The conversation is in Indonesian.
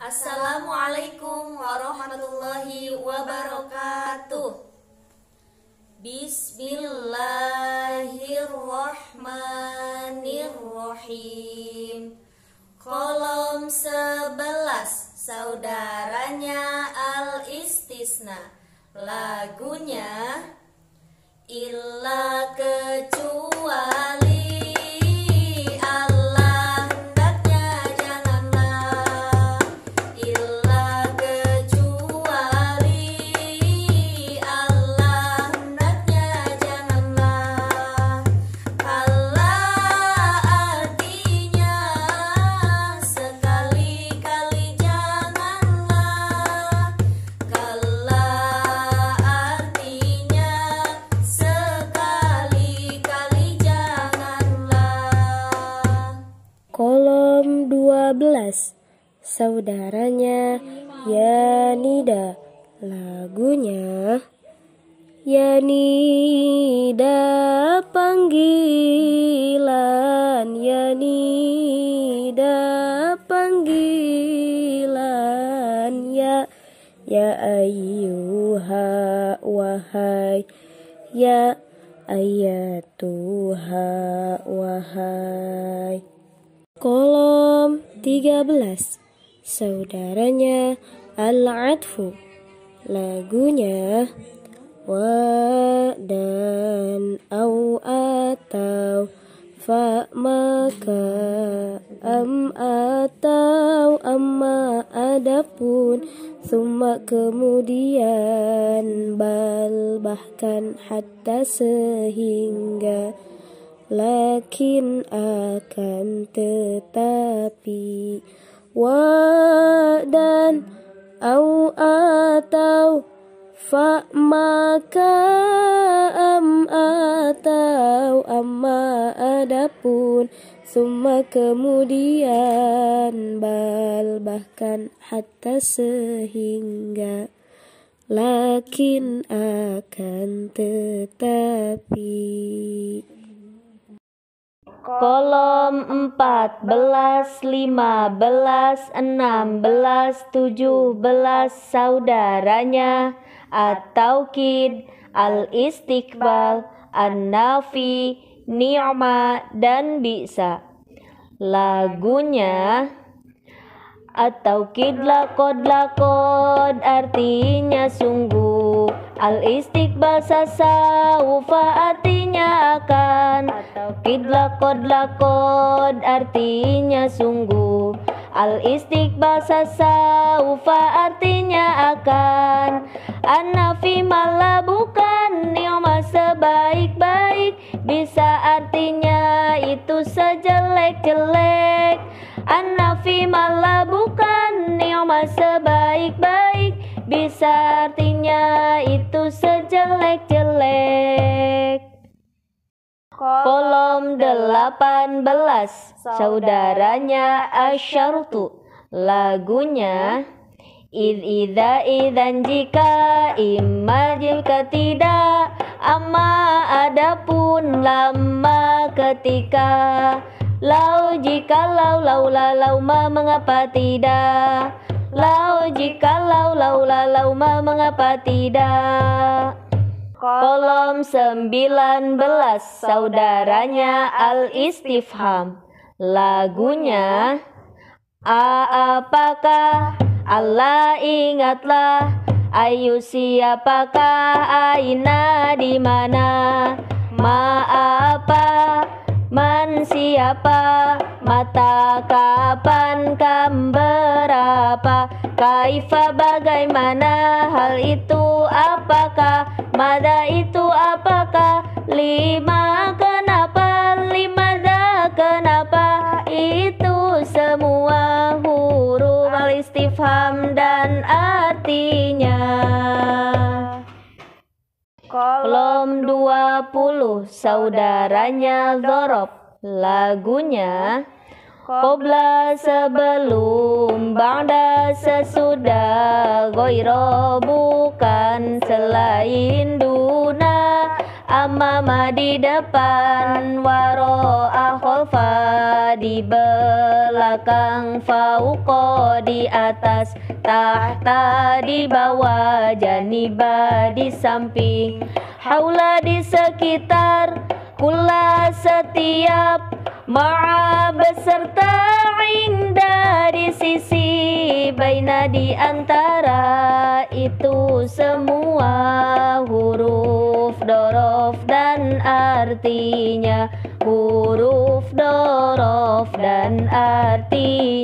Assalamualaikum warahmatullahi wabarakatuh. Bismillahirrahmanirrahim. Kolom 11, saudaranya Al-Istisna. Lagunya Illa kecuali Kolom 12, saudaranya Yanida. Lagunya Yanida panggilan, Yanida panggilan, ya ayyuha wahai, ya ayatuha wahai. Kolom 13, saudaranya Al-Atfu. Lagunya wa dan au atau fa maka atau amma adapun summa kemudian bal bahkan hatta sehingga lakin akan tetapi wa dan au atau fa maka atau amma adapun summa kemudian bal bahkan hatta sehingga lakin akan tetapi. Kolom 14, 15, 16, 17, saudaranya At-Taukid, Al-Istiqbal, An-Nafi, Ni'ma, dan Bisa. Lagunya At-Taukid lakod artinya sungguh, Al-Istiqbal sasaufa artinya akan, At-Taukid lakod artinya sungguh, Al-Istiqbal sasaufa artinya akan, An-Nafi malah bukan, Ni'ma sebaik-baik, Bisa artinya itu sejelek-jelek, An-Nafi malah bukan, Ni'ma sebaik-baik, Bisa artinya itu sejelek-jelek. Kolom 18, saudaranya Asyartu. Lagunya idan jika, imma jika tidak, amma adapun lama ketika, lau jika lau ma mengapa tidak, lau jika lau ma mengapa tidak. Kolom 19, saudaranya Al-Istifham. Lagunya apakah, Allah ingatlah, ayu siapakah, aina di mana, ma apa, man siapa, mata kapan, kam berapa, kaifa bagaimana, hal itu apakah, mada itu apakah, lima kenapa, limada kenapa, itu semua huruf al-istifham dan artinya. Kolom 20, saudaranya Dhorob. Lagunya Qobla sebelum, ba'da sesudah, ghoiro bukan, selain, duna amama di depan, waro'a khalfa di belakang, fauqa di atas, tahta di bawah, janiba di samping, haula di sekitar, kulla setiap, ma'a beserta, inda di sisi, baina di antara, itu semua huruf dorof dan artinya, huruf dorof dan artinya.